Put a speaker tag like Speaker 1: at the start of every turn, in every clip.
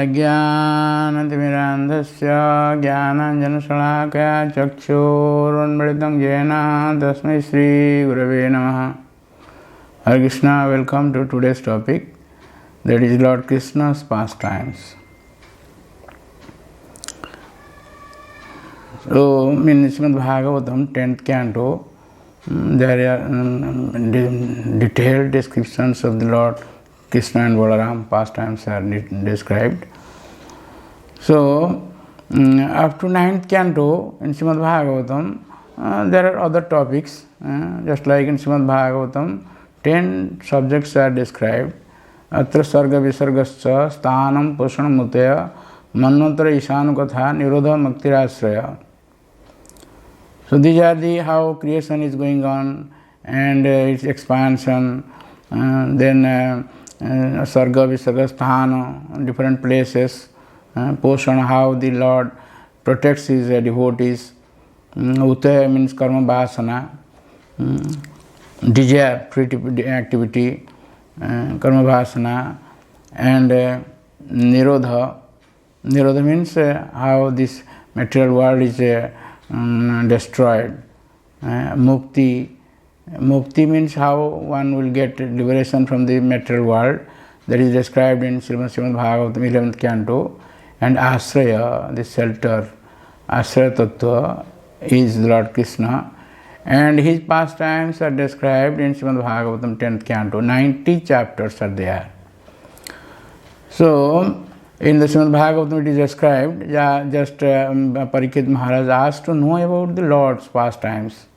Speaker 1: अज्ञानतिमिरान्धस्य ज्ञानाञ्जनशलाकया चक्षुरुन्मिलितं येन तस्मै श्रीगुरवे नमः. Hare Krishna, welcome to today's topic, that is Lord Krishna's pastimes. So, in Srimad Bhagavatam, 10th canto, there are detailed descriptions of the Lord Krishna and Balaram pastimes are described. So, up to 9th canto in Srimad Bhagavatam, there are other topics, just like in Srimad Bhagavatam, 10 subjects are described. Atra sarga visargascha sthanam poshanam mutaya manvantara ishanukatha nirodha maktirasraya. So these are the how creation is going on and its expansion, then sarga visarga sthana, different places, poshan, how the Lord protects his devotees, utaya means karma vasana, desire, free activity, karma vasana, and nirodha. Nirodha means how this material world is destroyed. Mukti. Mukti means how one will get liberation from the material world. That is described in Srimad Bhagavatam 11th canto. And asraya, the shelter, asraya tattva is Lord Krishna. And his pastimes are described in Srimad Bhagavatam 10th canto. 90 chapters are there. So, in the Srimad Bhagavatam it is described, just Parikshit Maharaj asked to know about the Lord's pastimes.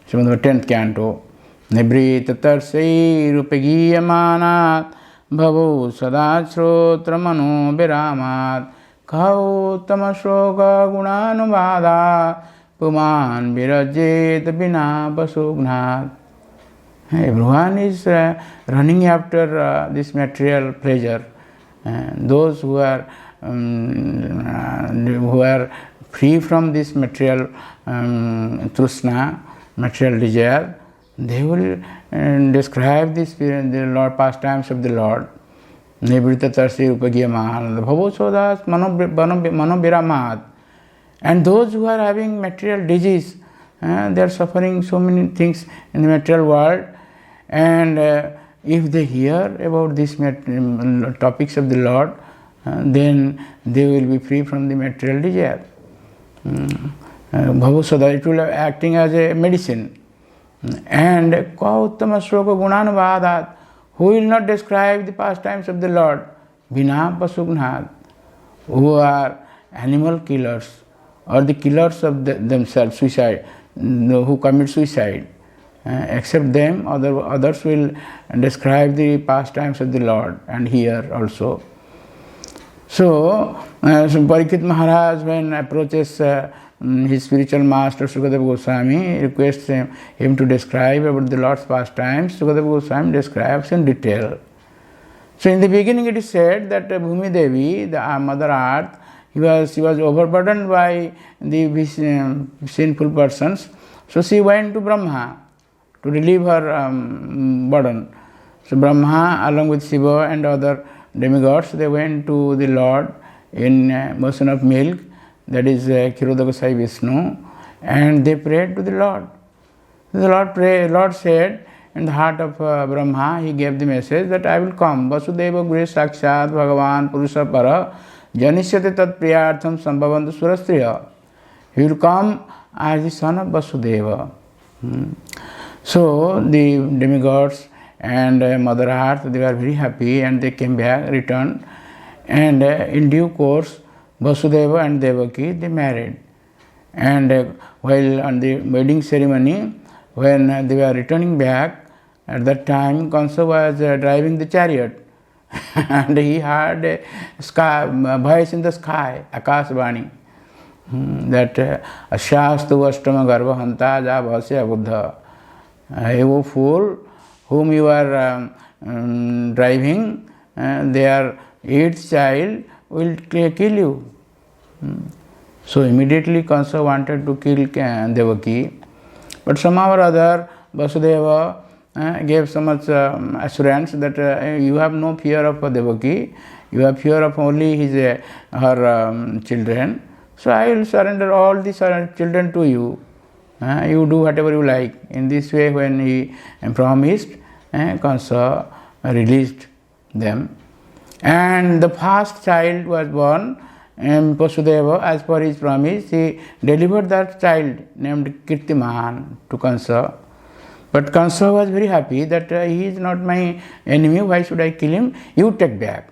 Speaker 1: Srimad 10th canto. Nibrita tarsai rupagiyamanat bhavo sadachrotra mano viramat khau tamashoka gunanuvada puman virajet bina pasugnat. Everyone is running after this material pleasure. Those who are free from this material trusna, material desire, they will describe this the Lord pastimes of the Lord. Nibrita tarsi upagiyaman bhavo sodas mano viramat. And those who are having material disease, they are suffering so many things in the material world, and if they hear about these topics of the Lord, then they will be free from the material desire. Bhavusada, it will be acting as a medicine. And Kauttama Shloka Gunanuvādat, who will not describe the pastimes of the Lord? Vina Pasugnat, who are animal killers or the killers of themselves, suicide, who commit suicide. Except them, others will describe the pastimes of the Lord and hear also. So Parikshit Maharaj, when approaches his spiritual master Sukadeva Goswami, requests him to describe about the Lord's pastimes. Sukadeva Goswami describes in detail. So in the beginning it is said that Bhumi Devi, the Mother Earth, she was overburdened by the sinful persons. So she went to Brahma to relieve her burden. So Brahma, along with Shiva and other demigods, they went to the Lord in motion of milk, that is Kshirodaka Gosai Vishnu, and they prayed to the Lord. The Lord said, in the heart of Brahma, he gave the message that I will come. Vasudeva Gure Sakshat Bhagavan Purusha Para Janisyate Tat Priyartham Sambhavantu Surastriya. He will come as the son of Vasudeva. So the demigods and Mother Earth, they were very happy and they came back, returned, and in due course Vasudeva and Devaki, they married. And while on the wedding ceremony, when they were returning back, at that time Kansa was driving the chariot and he heard a voice in the sky, Akasvani, that Asyastu Ashtama Garva Hanta Ja Bhasya Buddha. O fool, whom you are driving, their eighth child will kill you. So immediately Kansa wanted to kill Devaki, but somehow or other Vasudeva gave so much assurance that you have no fear of Devaki, you have fear of only her children. So I will surrender all these children to you. You do whatever you like. In this way, when he promised, Kansa released them. And the first child was born, Vasudeva, as per his promise. He delivered that child named Kirtiman to Kansa. But Kansa was very happy that he is not my enemy, why should I kill him? You take back.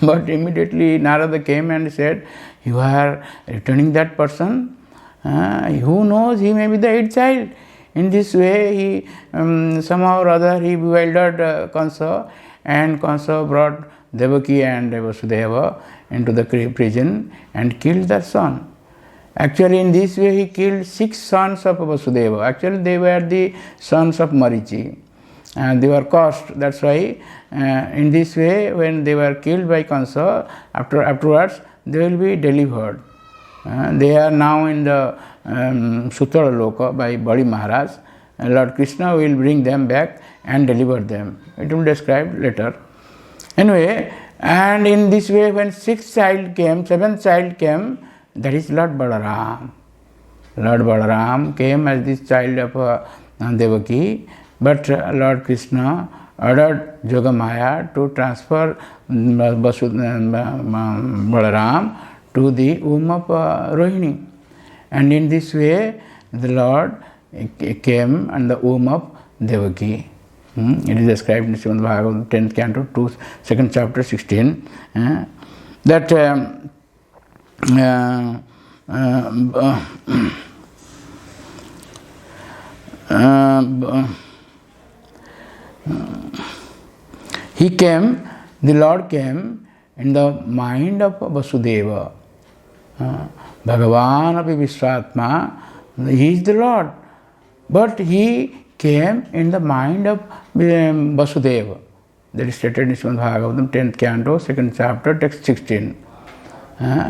Speaker 1: But immediately Narada came and said, you are returning that person? Who knows, he may be the eighth child. In this way, he somehow or other he bewildered Kansa, and Kansa brought Devaki and Vasudeva into the prison and killed their son. Actually, in this way, he killed 6 sons of Vasudeva. Actually, they were the sons of Marichi. And they were cursed. That's why, in this way, when they were killed by Kansa, afterwards, they will be delivered. They are now in the Sutara Loka by Bali Maharaj. Lord Krishna will bring them back and deliver them. It will be described later. Anyway, and in this way, when 6th child came, 7th child came, that is Lord Balaram. Lord Balaram came as this child of Devaki, but Lord Krishna ordered Jogamaya to transfer Balaram to the womb of Rohini. And in this way, the Lord came in the womb of Devaki. It is described in Srimad Bhagavatam 10th canto, 2nd chapter, 16, that he came, the Lord came in the mind of Vasudeva. Bhagavan api Vishwatma, he is the Lord. But he came in the mind of Vasudeva. That is stated in Srimad Bhagavatam 10th canto, 2nd chapter, text 16.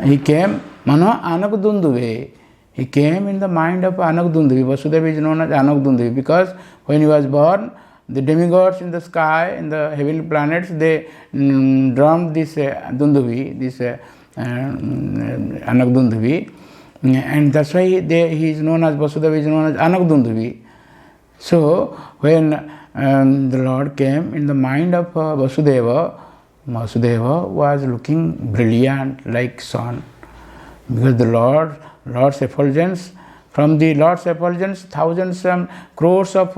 Speaker 1: He came, Mano Anagdunduve. He came in the mind of Anagdunduvi. Vasudeva is known as Anagdunduvi because when he was born, the demigods in the sky, in the heavenly planets, they drummed this Dunduvi, this Anagdunduvi, and that's why he is known as Vasudeva is known as Anagdunduvi. So when the Lord came in the mind of Vasudeva, Vasudeva was looking brilliant like sun, because the Lord's effulgence, from the Lord's effulgence, thousands and crores of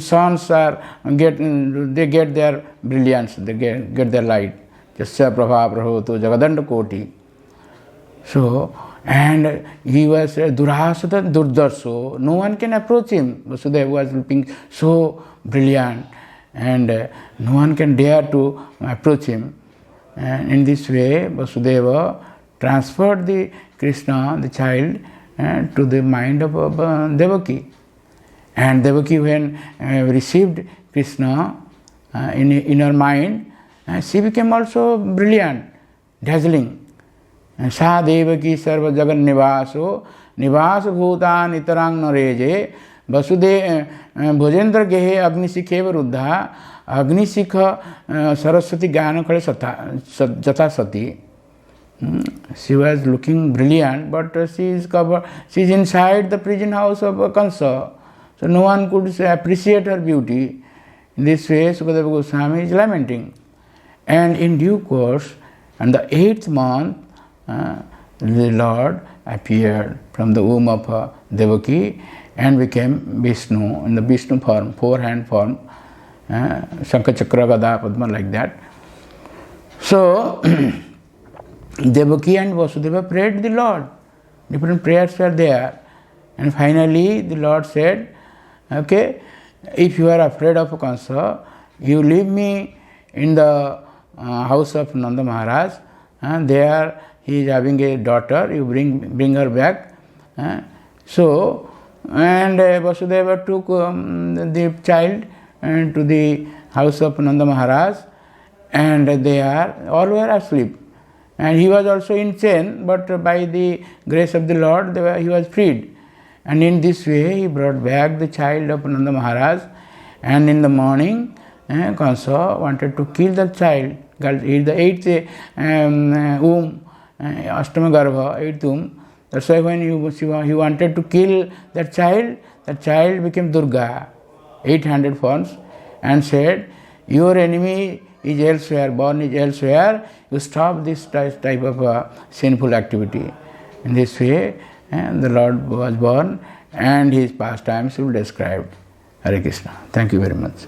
Speaker 1: suns they get their brilliance, they get their light. Jasya Prabha Prahoto Jagadanda Koti. So, and he was Durhasata Durdarso. No one can approach him. Vasudeva was looking so brilliant, and no one can dare to approach him. And in this way, Vasudeva transferred the Krishna, the child, to the mind of Devaki. And Devaki, when received Krishna in her mind, she became also brilliant, dazzling. Sa Devaki sarva jagan nivaso nivas bhutan itarang nareje vasude bhojendra gehe agnisikhe ruddha agnisikha saraswati gyana khale jata sati. She was looking brilliant, but she is inside the prison house of Kansa. So no one could appreciate her beauty. In this way, Sukadeva Goswami is lamenting. And in due course, on the 8th month, the Lord appeared from the womb of Devaki and became Vishnu, in the Vishnu form, 4-hand form, Shankha Chakra Gada Padma, like that. So, Devaki and Vasudeva prayed the Lord. Different prayers were there. And finally, the Lord said, okay, if you are afraid of Kansa, you leave me in the house of Nanda Maharaj, and there he is having a daughter, you bring her back. So, and Vasudeva took the child to the house of Nanda Maharaj, and they all were asleep. And he was also in chain, but by the grace of the Lord, he was freed. And in this way, he brought back the child of Nanda Maharaj, And in the morning, Kansa wanted to kill the child. The eighth womb, Ashtama Garbha, eighth womb. That's why when he wanted to kill that child became Durga, 800 forms, and said, your enemy is elsewhere, born is elsewhere, you stop this type of sinful activity. In this way, the Lord was born and his pastimes will be described. Hare Krishna. Thank you very much.